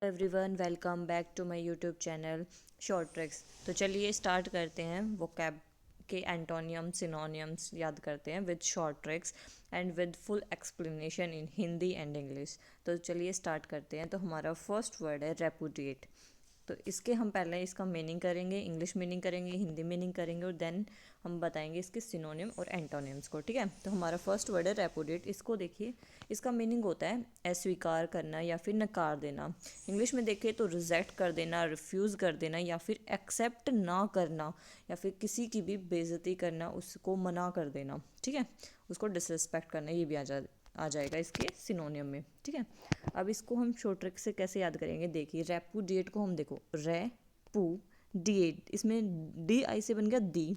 Everyone welcome back to my YouTube channel short tricks. तो चलिए start करते हैं वोकैब के एंटोनियम सिनोनियम्स याद करते हैं with short tricks and with full explanation in Hindi and English. तो चलिए स्टार्ट करते हैं। तो हमारा फर्स्ट वर्ड है रेपुडिएट। तो इसके हम पहले इसका मीनिंग करेंगे, इंग्लिश मीनिंग करेंगे, हिंदी मीनिंग करेंगे और देन हम बताएंगे इसके सिनोनिम और एंटोनिम्स को। ठीक है, तो हमारा फर्स्ट वर्ड है रेपुडिएट। इसको देखिए, इसका मीनिंग होता है अस्वीकार करना या फिर नकार देना। इंग्लिश में देखें तो रिजेक्ट कर देना, रिफ्यूज़ कर देना या फिर एक्सेप्ट ना करना या फिर किसी की भी बेइज्जती करना, उसको मना कर देना। ठीक है, उसको डिसरिस्पेक्ट करना, ये भी आ जाएगा इसके सिनोनियम में। ठीक है, अब इसको हम शॉर्ट ट्रिक से कैसे याद करेंगे, देखिए रेपुडिएट को हम देखो रे पू डिएट, इसमें डी आई से बन गया दी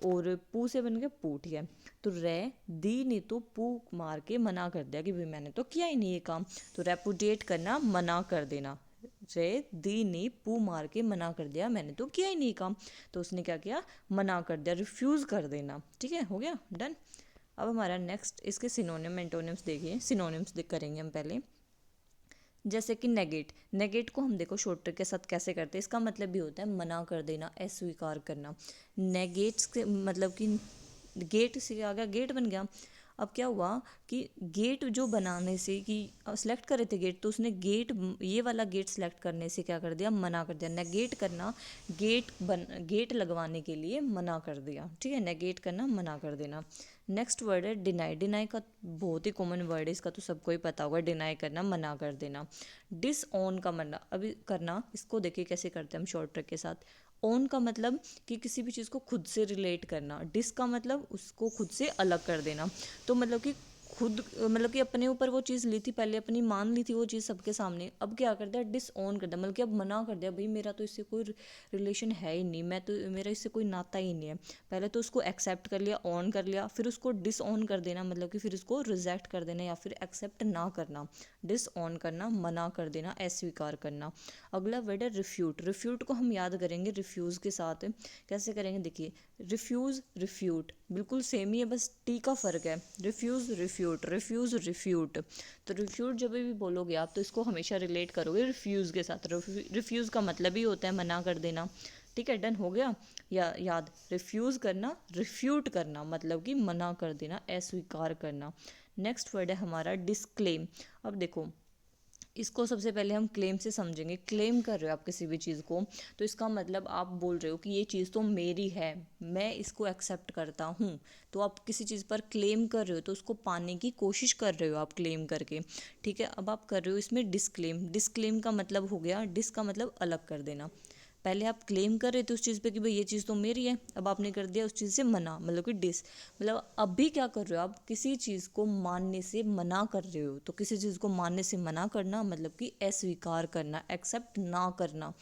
और पू से बन गया पू। ठीक है, तो रे दी ने तो पू मार के मना कर दिया कि भाई मैंने तो किया ही नहीं ये काम। तो रेपुडिएट करना, मना कर देना। रे दी ने पू मार के मना कर दिया, मैंने तो किया ही नहीं काम। तो उसने क्या किया, मना कर दिया, रिफ्यूज़ कर देना। ठीक है, हो गया डन। अब हमारा नेक्स्ट इसके सिनोनिम एंटोनिम्स देखिए। सिनोनिम्स करेंगे हम पहले, जैसे कि नेगेट। नेगेट को हम देखो शॉर्ट ट्रिक के साथ कैसे करते हैं। इसका मतलब भी होता है मना कर देना, अस्वीकार करना। नेगेट्स के मतलब कि गेट से आ गया, गेट बन गया। अब क्या हुआ कि गेट जो बनाने से कि सेलेक्ट कर रहे थे गेट, तो उसने गेट ये वाला गेट सेलेक्ट करने से क्या कर दिया, मना कर दिया। नेगेट करना, गेट लगवाने के लिए मना कर दिया। ठीक है, नेगेट करना, मना कर देना। नेक्स्ट वर्ड है डिनाई। डिनाई का बहुत ही कॉमन वर्ड है, इसका तो सबको ही पता होगा। डिनाई करना, मना कर देना। डिसऑन का मना अभी करना, इसको देखिए कैसे करते हैं हम शॉर्ट ट्रिक के साथ। ओन का मतलब कि किसी भी चीज़ को खुद से रिलेट करना। डिस का मतलब उसको खुद से अलग कर देना। तो मतलब कि खुद मतलब कि अपने ऊपर वो चीज़ ली थी, पहले अपनी मान ली थी वो चीज़ सबके सामने, अब क्या कर दिया, डिसऑन कर दिया। मतलब कि अब मना कर दिया, भाई मेरा तो इससे कोई रिलेशन है ही नहीं, मैं तो मेरा इससे कोई नाता ही नहीं है। पहले तो उसको एक्सेप्ट कर लिया, ऑन कर लिया, फिर उसको डिसऑन कर देना, मतलब कि फिर उसको रिजेक्ट कर देना या फिर एक्सेप्ट ना करना। डिसऑन करना, मना कर देना, अस्वीकार करना। अगला वर्ड है रिफ्यूट। रिफ्यूट को हम याद करेंगे रिफ्यूज़ के साथ। कैसे करेंगे, देखिए रिफ्यूज़ रिफ्यूट बिल्कुल सेम ही है, बस टी का फ़र्क है। Refuse refute, refuse refute. तो रिफ्यूट जब भी बोलोगे आप तो इसको हमेशा रिलेट करोगे रिफ्यूज़ के साथ। रिफ्यूज़ का मतलब ही होता है मना कर देना। ठीक है, डन हो गया। या याद, रिफ्यूज़ करना, रिफ्यूट करना मतलब कि मना कर देना, अस्वीकार करना। नेक्स्ट वर्ड है हमारा डिस्क्लेम। अब देखो, इसको सबसे पहले हम क्लेम से समझेंगे। क्लेम कर रहे हो आप किसी भी चीज़ को, तो इसका मतलब आप बोल रहे हो कि ये चीज़ तो मेरी है, मैं इसको एक्सेप्ट करता हूँ। तो आप किसी चीज़ पर क्लेम कर रहे हो तो उसको पाने की कोशिश कर रहे हो आप क्लेम करके। ठीक है, अब आप कर रहे हो इसमें डिस्क्लेम। डिस्क्लेम का मतलब हो गया, डिस का मतलब अलग कर देना। पहले आप क्लेम कर रहे थे उस चीज़ पे कि भाई ये चीज़ तो मेरी है, अब आपने कर दिया उस चीज़ से मना, मतलब कि डिस। मतलब अभी क्या कर रहे हो आप, किसी चीज़ को मानने से मना कर रहे हो। तो किसी चीज़ को मानने से मना करना मतलब कि अस्वीकार करना, एक्सेप्ट ना करना।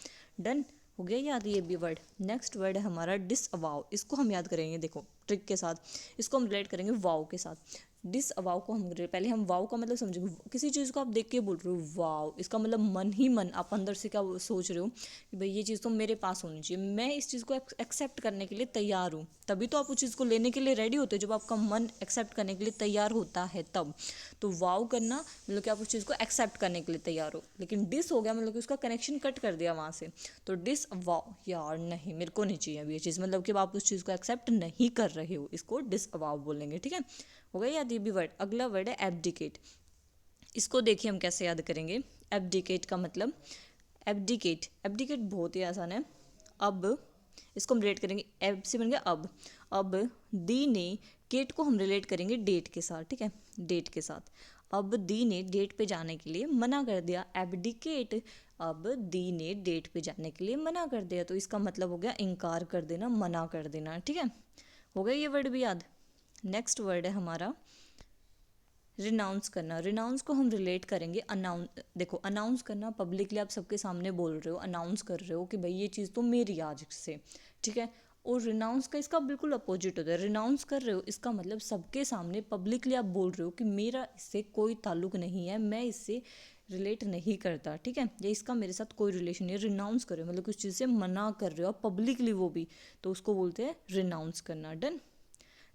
डन हो गया याद ये भी वर्ड। नेक्स्ट वर्ड है हमारा डिसअवाउ। इसको हम याद करेंगे, देखो ट्रिक के साथ। इसको हम रिलेट करेंगे वाव के साथ। डिसअवाउ को हम पहले हम वाव का मतलब समझेंगे। किसी चीज़ को आप देख के बोल रहे हो वाव, इसका मतलब मन ही मन आप अंदर से क्या सोच रहे हो कि भाई ये चीज़ तो मेरे पास होनी चाहिए, मैं इस चीज़ को एक्सेप्ट करने के लिए तैयार हूँ। तभी तो आप उस चीज़ को लेने के लिए रेडी होते हो, जब आपका मन एक्सेप्ट करने के लिए तैयार होता है तब। तो वाव करना मतलब कि आप उस चीज़ को एक्सेप्ट करने के लिए तैयार हो। लेकिन डिस हो गया मतलब कि उसका कनेक्शन कट कर दिया वहाँ से। तो डिस वाव, यार नहीं मेरे को नहीं चाहिए अभी ये चीज़, मतलब कि आप उस चीज़ को एक्सेप्ट नहीं कर रहे हो, इसको डिस वाव बोलेंगे। ठीक है, हो गया याद ये भी वर्ड। अगला वर्ड है एब्डिकेट। इसको देखिए हम कैसे याद करेंगे। एब्डिकेट का मतलब, एब्डिकेट, एब्डिकेट बहुत ही आसान है। अब इसको हम रिलेट करेंगे, एब से बन गया अब। अब दी ने, केट को हम रिलेट करेंगे डेट के साथ। ठीक है, डेट के साथ। अब दी ने डेट पे जाने के लिए मना कर दिया, एब्डिकेट। अब दी ने डेट पे जाने के लिए मना कर दिया, तो इसका मतलब हो गया इनकार कर देना, मना कर देना। ठीक है, हो गया ये वर्ड भी याद। नेक्स्ट वर्ड है हमारा रिनाउंस करना। रिनाउंस को हम रिलेट करेंगे अनाउंस। देखो अनाउंस करना, पब्लिकली आप सबके सामने बोल रहे हो, अनाउंस कर रहे हो कि भाई ये चीज़ तो मेरी आज से। ठीक है, और रिनाउंस का इसका बिल्कुल अपोजिट होता है। रिनाउंस कर रहे हो इसका मतलब सबके सामने पब्लिकली आप बोल रहे हो कि मेरा इससे कोई ताल्लुक नहीं है, मैं इससे रिलेट नहीं करता। ठीक है, ये इसका मेरे साथ कोई रिलेशन नहीं है। रिनाउंस कर रहे हो मतलब कि उस चीज़ से मना कर रहे हो पब्लिकली वो भी, तो उसको बोलते हैं रिनाउंस करना। डन।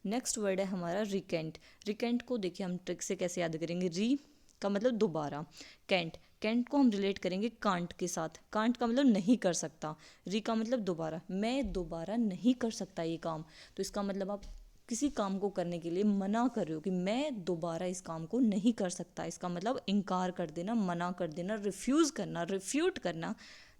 नेक्स्ट वर्ड है हमारा रिकेंट। रिकेंट को देखिए हम ट्रिक से कैसे याद करेंगे। री का मतलब दोबारा, कैंट, कैंट को हम रिलेट करेंगे कांट के साथ। कांट का मतलब नहीं कर सकता, री का मतलब दोबारा, मैं दोबारा नहीं कर सकता ये काम। तो इसका मतलब आप किसी काम को करने के लिए मना कर रहे हो कि मैं दोबारा इस काम को नहीं कर सकता, इसका मतलब इनकार कर देना, मना कर देना, रिफ्यूज़ करना, रिफ्यूट करना,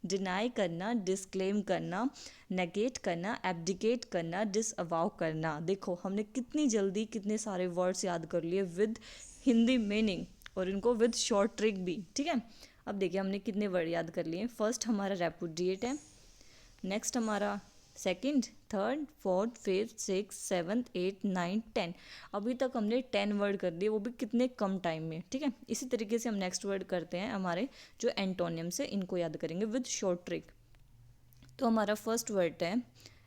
डिनाई करना, डिस्क्लेम करना, नेगेट करना, एब्डिकेट करना, डिसअवाउ करना। देखो हमने कितनी जल्दी कितने सारे वर्ड्स याद कर लिए विद हिंदी मीनिंग, और इनको विद शॉर्ट ट्रिक भी, ठीक है। अब देखिए हमने कितने वर्ड याद कर लिए। फर्स्ट हमारा रेपुडिएट है, नेक्स्ट हमारा second, third, fourth, fifth, six, seventh, eight, nine, 10। अभी तक हमने 10 वर्ड कर दिए, वो भी कितने कम टाइम में, ठीक है। इसी तरीके से हम नेक्स्ट वर्ड करते हैं हमारे जो एंटोनियम्स है, इनको याद करेंगे विद शॉर्ट ट्रिक। तो हमारा फर्स्ट वर्ड है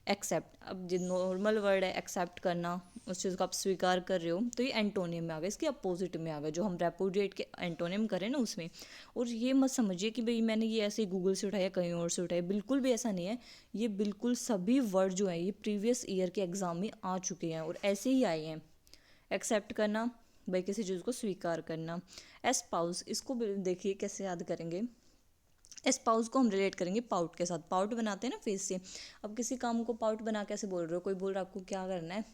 एक्सेप्ट। अब जो नॉर्मल वर्ड है एक्सेप्ट करना, उस चीज़ को आप स्वीकार कर रहे हो, तो ये एंटोनियम में आ गया, इसके अपोजिट में आ गया, जो हम रेपुडिएट के एंटोनियम करें ना उसमें। और ये मत समझिए कि भाई मैंने ये ऐसे गूगल से उठाया कहीं और से उठाया, बिल्कुल भी ऐसा नहीं है। ये बिल्कुल सभी वर्ड जो हैं ये प्रीवियस ईयर के एग्ज़ाम में आ चुके हैं और ऐसे ही आए हैं। एक्सेप्ट करना, भाई किसी चीज़ को स्वीकार करना। एस्पाउस, इसको देखिए कैसे याद करेंगे। एस्पाउस को हम रिलेट करेंगे पाउट के साथ, पाउट बनाते हैं ना फेस से। अब किसी काम को पाउट बना कैसे बोल रहे हो, कोई बोल रहा है आपको क्या करना है,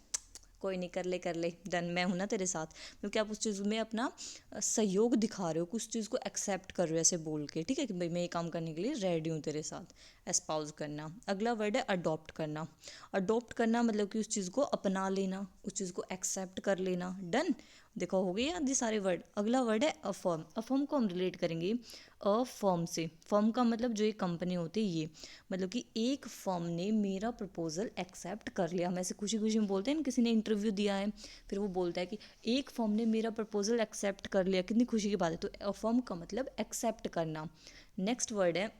कोई नहीं, कर ले डन, मैं हूं ना तेरे साथ, क्योंकि आप उस चीज़ में अपना सहयोग दिखा रहे हो, कुछ चीज़ को एक्सेप्ट कर रहे हो ऐसे बोल के, ठीक है, कि भाई मैं ये काम करने के लिए रेडी हूँ तेरे साथ। एस्पाउस करना। अगला वर्ड है अडॉप्ट करना। अडॉप्ट करना मतलब कि उस चीज़ को अपना लेना, उस चीज़ को एक्सेप्ट कर लेना। डन, देखो हो गई याद ये सारे वर्ड। अगला वर्ड है अफर्म। अफर्म को हम रिलेट करेंगे अ फर्म से। फर्म का मतलब जो ये कंपनी होती है ये, मतलब कि एक फर्म ने मेरा प्रपोजल एक्सेप्ट कर लिया। हम ऐसे खुशी खुशी में बोलते हैं ना, किसी ने इंटरव्यू दिया है फिर वो बोलता है कि एक फर्म ने मेरा प्रपोजल एक्सेप्ट कर लिया, कितनी खुशी की बात है। तो अफर्म का मतलब एक्सेप्ट करना। नेक्स्ट वर्ड है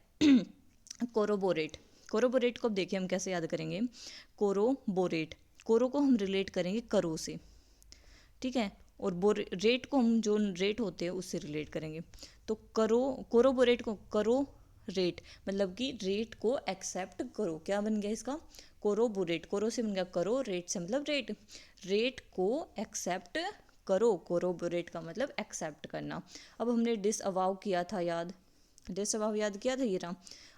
कोरोबोरेट। कोरोबोरेट को अब देखिए हम कैसे याद करेंगे। कोरोबोरेट, कोरो को हम रिलेट करेंगे करो से, ठीक है, और रेट को हम जो रेट होते हैं उससे रिलेट करेंगे। तो करो, कोरोबोरेट को करो रेट, मतलब कि रेट को एक्सेप्ट करो। क्या बन गया इसका, कोरोबोरेट, कोरो से बन गया करो, रेट से मतलब रेट, रेट को एक्सेप्ट करो। कोरोबोरेट का मतलब एक्सेप्ट करना। अब हमने डिसअवाउ किया था याद, डिसअवाउ याद किया था ये रहा।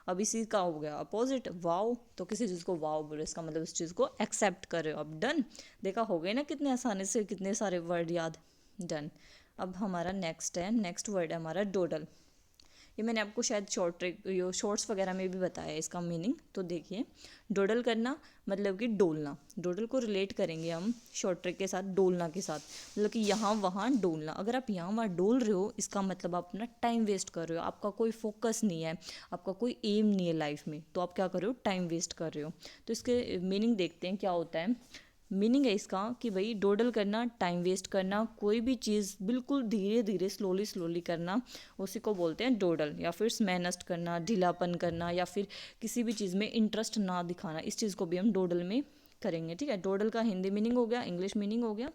अब इसी का हो गया अपोजिट वाओ, तो किसी चीज़ को वाओ बोलो, इसका मतलब उस चीज़ को एक्सेप्ट कर रहे हो। अब डन, देखा हो गए ना कितने आसानी से कितने सारे वर्ड याद। डन। अब हमारा नेक्स्ट है, नेक्स्ट वर्ड है हमारा डोडल। ये मैंने आपको शायद शॉर्ट ट्रिक यो शॉर्ट्स वगैरह में भी बताया है इसका मीनिंग। तो देखिए डोडल करना मतलब कि डोलना। डोडल को रिलेट करेंगे हम शॉर्ट ट्रिक के साथ, डोलना के साथ, मतलब कि यहाँ वहाँ डोलना। अगर आप यहाँ वहाँ डोल रहे हो, इसका मतलब आप अपना टाइम वेस्ट कर रहे हो, आपका कोई फोकस नहीं है, आपका कोई एम नहीं है लाइफ में, तो आप क्या कर रहे हो, टाइम वेस्ट कर रहे हो। तो इसके मीनिंग देखते हैं क्या होता है। मीनिंग है इसका कि भाई डोडल करना, टाइम वेस्ट करना, कोई भी चीज़ बिल्कुल धीरे धीरे स्लोली स्लोली करना, उसी को बोलते हैं डोडल। या फिर समय नष्ट करना, ढीलापन करना, या फिर किसी भी चीज़ में इंटरेस्ट ना दिखाना, इस चीज़ को भी हम डोडल में करेंगे, ठीक है। डोडल का हिंदी मीनिंग हो गया, इंग्लिश मीनिंग हो गया।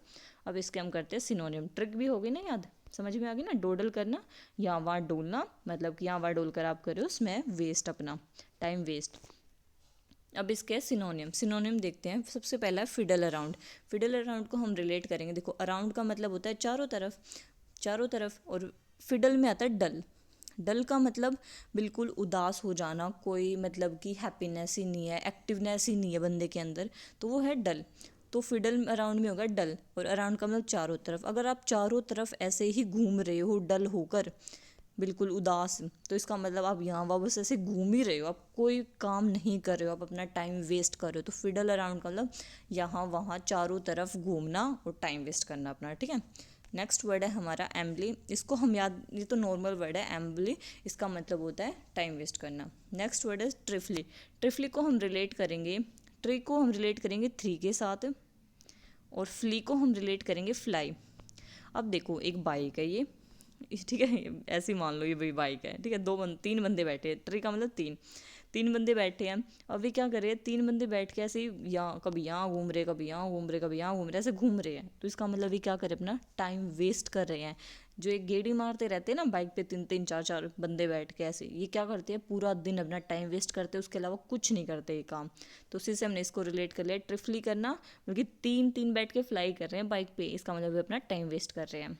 अब इसके हम करते हैं सिनोनिम। ट्रिक भी हो गई ना याद, समझ में आ गई ना। डोडल करना, यहाँ वहाँ डोलना, मतलब कि यहाँ वहाँ डोल कर आप करो उसमें वेस्ट, अपना टाइम वेस्ट। अब इसके सिनोनियम, सिनोनियम देखते हैं। सबसे पहला है फिडल अराउंड। फिडल अराउंड को हम रिलेट करेंगे। देखो अराउंड का मतलब होता है चारों तरफ, चारों तरफ, और फिडल में आता है डल। डल का मतलब बिल्कुल उदास हो जाना, कोई मतलब कि हैप्पीनेस ही नहीं है, एक्टिवनेस ही नहीं है बंदे के अंदर, तो वो है डल। तो फिडल अराउंड में होगा डल, और अराउंड का मतलब चारों तरफ। अगर आप चारों तरफ ऐसे ही घूम रहे हो डल होकर, बिल्कुल उदास, तो इसका मतलब आप यहाँ वहाँ बस ऐसे घूम ही रहे हो, आप कोई काम नहीं कर रहे हो, आप अपना टाइम वेस्ट कर रहे हो। तो फिडल अराउंड का मतलब यहाँ वहाँ चारों तरफ घूमना और टाइम वेस्ट करना अपना, ठीक है। नेक्स्ट वर्ड है हमारा एम्बली। इसको हम याद, ये तो नॉर्मल वर्ड है एम्बली, इसका मतलब होता है टाइम वेस्ट करना। नेक्स्ट वर्ड है ट्रिफली। ट्रिफली को हम रिलेट करेंगे, ट्री को हम रिलेट करेंगे थ्री के साथ, और फ्ली को हम रिलेट करेंगे फ्लाई। अब देखो एक बाइक है ये, ठीक है, ऐसे ही मान लो ये भाई बाइक है, ठीक है। तीन बंदे बैठे हैं, ट्री का मतलब तीन, तीन बंदे बैठे हैं। अभी क्या कर रहे हैं, तीन बंदे बैठ के ऐसे ही यहाँ कभी यहाँ घूम रहे, कभी यहाँ घूम रहे, कभी यहाँ घूम रहे, ऐसे घूम रहे हैं। तो इसका मतलब ये क्या कर रहे हैं, अपना टाइम वेस्ट कर रहे हैं। जो एक गेड़ी मारते रहते हैं ना बाइक पे, तीन तीन चार चार बंदे बैठ के ऐसे, ये क्या करते हैं, पूरा दिन अपना टाइम वेस्ट करते हैं, उसके अलावा कुछ नहीं करते ये काम। तो उसी से हमने इसको रिलेट कर लिया, ट्रिफली करना, क्योंकि तीन तीन बैठ के फ्लाई कर रहे हैं बाइक पे, इसका मतलब अपना टाइम वेस्ट कर रहे हैं।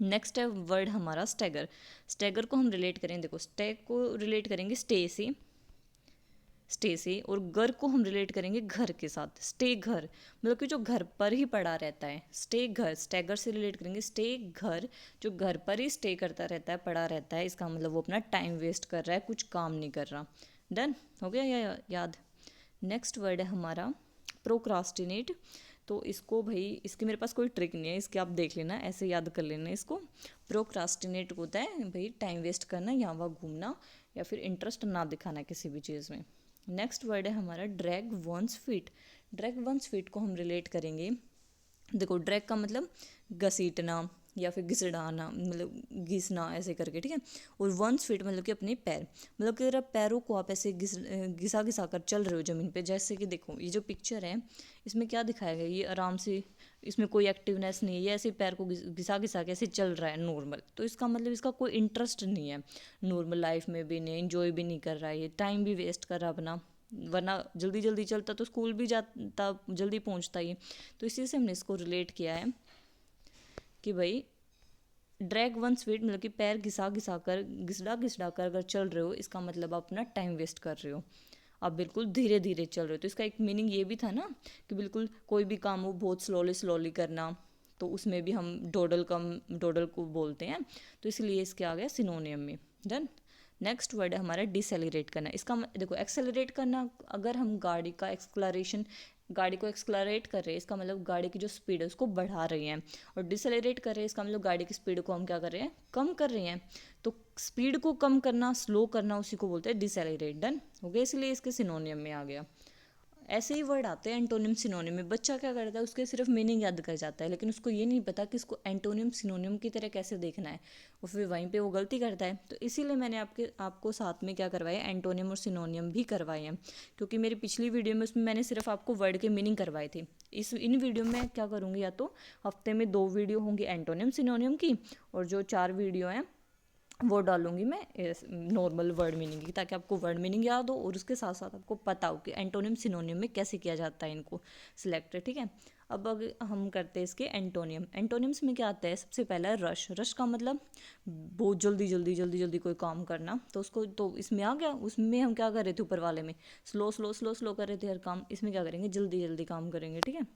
नेक्स्ट है वर्ड हमारा स्टैगर। स्टैगर को हम रिलेट करेंगे, देखो स्टैग को रिलेट करेंगे स्टे से, और घर को हम रिलेट करेंगे घर के साथ। स्टे घर मतलब कि जो घर पर ही पड़ा रहता है। स्टे घर, स्टैगर से रिलेट करेंगे स्टे घर, जो घर पर ही स्टे करता रहता है, पड़ा रहता है, इसका मतलब वो अपना टाइम वेस्ट कर रहा है, कुछ काम नहीं कर रहा। डन हो गया या याद। नेक्स्ट वर्ड है हमारा प्रोक्रास्टिनेट। तो इसको भाई, इसकी मेरे पास कोई ट्रिक नहीं है, इसके आप देख लेना, ऐसे याद कर लेना इसको। प्रोक्रास्टिनेट होता है भाई टाइम वेस्ट करना, यहाँ वहाँ घूमना, या फिर इंटरेस्ट ना दिखाना किसी भी चीज़ में। नेक्स्ट वर्ड है हमारा drag one's feet. Drag one's feet को हम रिलेट करेंगे, देखो ड्रैग का मतलब घसीटना या फिर घिसड़ाना, मतलब घिसना ऐसे करके, ठीक है। और वंस फीट मतलब कि अपने पैर, मतलब कि अगर आप पैरों को आप ऐसे घिसा घिसा कर चल रहे हो ज़मीन पे, जैसे कि देखो ये जो पिक्चर है इसमें क्या दिखाया गया, ये आराम से, इसमें कोई एक्टिवनेस नहीं है, ये ऐसे पैर को घिसा घिसा के ऐसे चल रहा है नॉर्मल। तो इसका मतलब इसका कोई इंटरेस्ट नहीं है नॉर्मल लाइफ में भी, नहीं इन्जॉय भी नहीं कर रहा है, ये टाइम भी वेस्ट कर रहा अपना। वरना जल्दी जल्दी चलता तो स्कूल भी जाता, जल्दी पहुंचता ही। तो इसी से हमने इसको रिलेट किया है कि भाई ड्रैग वन स्वीट मतलब कि पैर घिसा घिसा कर, घिसड़ा कर अगर चल रहे हो, इसका मतलब आप अपना टाइम वेस्ट कर रहे हो, आप बिल्कुल धीरे धीरे चल रहे हो। तो इसका एक मीनिंग ये भी था ना कि बिल्कुल कोई भी काम हो बहुत स्लोली स्लोली करना, तो उसमें भी हम डोडल को बोलते हैं, तो इसलिए इसके आ गया सिनोनियम में। डन। नेक्स्ट वर्ड है हमारा डिसेलरेट करना। इसका देखो एक्सेलरेट करना, अगर हम गाड़ी को एक्सक्लरेट कर रहे हैं, इसका मतलब गाड़ी की जो स्पीड है उसको बढ़ा रहे हैं। और डिसेलरेट कर रहे हैं, इसका मतलब गाड़ी की स्पीड को हम क्या कर रहे हैं, कम कर रहे हैं। तो स्पीड को कम करना, स्लो करना, उसी को बोलते हैं डिसेलरेट। डन हो गया, इसलिए इसके सिनोनियम में आ गया। ऐसे ही वर्ड आते हैं एंटोनिम सिनोनिम में। बच्चा क्या करता है, उसके सिर्फ मीनिंग याद कर जाता है, लेकिन उसको ये नहीं पता कि इसको एंटोनिम सिनोनिम की तरह कैसे देखना है, और फिर वहीं पे वो गलती करता है। तो इसीलिए मैंने आपको साथ में क्या करवाया, एंटोनिम और सिनोनियम भी करवाए हैं, क्योंकि मेरी पिछली वीडियो में उसमें मैंने सिर्फ आपको वर्ड के मीनिंग करवाए थे। इन वीडियो में क्या करूँगी, या तो हफ्ते में 2 वीडियो होंगी एंटोनिम सिनोनियम की, और जो 4 वीडियो हैं वो डालूंगी मैं नॉर्मल वर्ड मीनिंग की, ताकि आपको वर्ड मीनिंग याद हो और उसके साथ साथ आपको पता हो कि एंटोनिम सिनोनियम में कैसे किया जाता है इनको सिलेक्ट, ठीक है। अब अगर हम करते हैं इसके एंटोनियम, एंटोनिम्स में क्या आता है, सबसे पहला रश। रश का मतलब बहुत जल्दी जल्दी जल्दी जल्दी कोई काम करना, तो उसको तो इसमें आ गया। उसमें हम क्या कर रहे थे, ऊपर वाले में स्लो स्लो स्लो स्लो कर रहे थे हर काम, इसमें क्या करेंगे, जल्दी जल्दी काम करेंगे, ठीक है।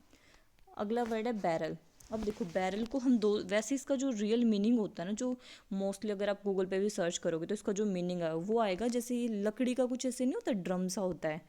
अगला वर्ड है बैरल। अब देखो बैरल को हम दो, वैसे इसका जो रियल मीनिंग होता है ना, जो मोस्टली अगर आप गूगल पे भी सर्च करोगे तो इसका जो मीनिंग है वो आएगा, जैसे ये लकड़ी का कुछ ऐसे नहीं होता, ड्रम सा होता है,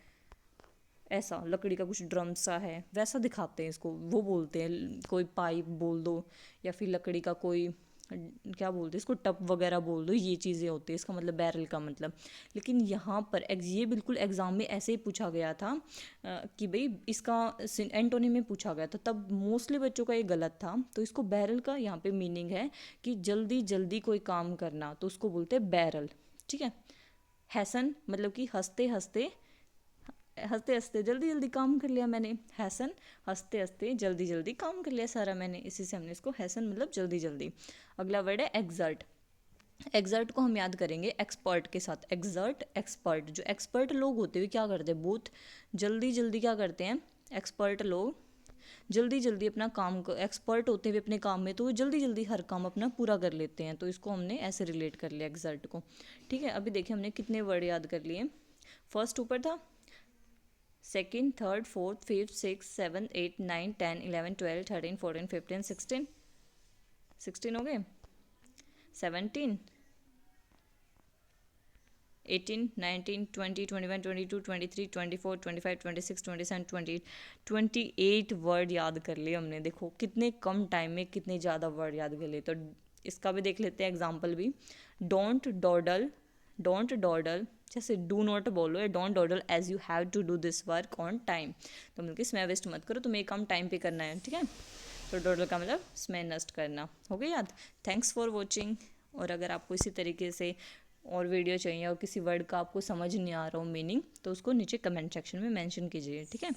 ऐसा लकड़ी का कुछ ड्रम सा है, वैसा दिखाते हैं इसको, वो बोलते हैं कोई पाइप बोल दो, या फिर लकड़ी का कोई क्या बोलते हैं इसको, टप वगैरह बोल दो, ये चीज़ें होती है इसका मतलब बैरल का मतलब। लेकिन यहाँ पर ये बिल्कुल एग्जाम में ऐसे ही पूछा गया था कि भाई इसका एंटोनी में पूछा गया था, तब मोस्टली बच्चों का ये गलत था। तो इसको बैरल का यहाँ पे मीनिंग है कि जल्दी जल्दी कोई काम करना, तो उसको बोलते हैं बैरल, ठीक है। हैसन मतलब कि हंसते हंसते, हंसते हंसते जल्दी जल्दी काम कर लिया मैंने, हैसन हंसते हंसते जल्दी जल्दी काम कर लिया सारा मैंने, इसी से हमने इसको हैसन मतलब जल्दी जल्दी। अगला वर्ड है एग्जर्ट। एग्जर्ट को हम याद करेंगे एक्सपर्ट के साथ, एग्जर्ट एक्सपर्ट। जो एक्सपर्ट लोग होते हुए क्या करते हैं, बहुत जल्दी जल्दी क्या करते हैं, एक्सपर्ट लोग जल्दी जल्दी अपना काम, एक्सपर्ट होते हुए अपने काम में, तो वो जल्दी जल्दी हर काम अपना पूरा कर लेते हैं। तो इसको हमने ऐसे रिलेट कर लिया एग्जर्ट को, ठीक है। अभी देखिए हमने कितने वर्ड याद कर लिए। फर्स्ट ऊपर था, second, third, fourth, fifth, six, seven, 8, 9, 10, 11, 12, 13, 14, 15, 16, 16 हो गए, 17, 18, 19, 20, 21, 22, 23, 24, 25, 26, 27, 28, 28 वर्ड याद कर लिए हमने। देखो कितने कम टाइम में कितने ज़्यादा वर्ड याद कर लिए। तो इसका भी देख लेते हैं एग्जाम्पल भी। डोंट डॉडल, डोंट डॉडल, जैसे डू नॉट बोलो है, don't dawdle as you have to do this work on time. तो मतलब कि समय वेस्ट मत करो, तुम्हें काम टाइम पे करना है, ठीक है। तो डॉडल का मतलब समय नष्ट करना, हो गया याद। Thanks for watching. और अगर आपको इसी तरीके से और वीडियो चाहिए और किसी वर्ड का आपको समझ नहीं आ रहा हो मीनिंग, तो उसको नीचे कमेंट सेक्शन में मेंशन कीजिए, ठीक है।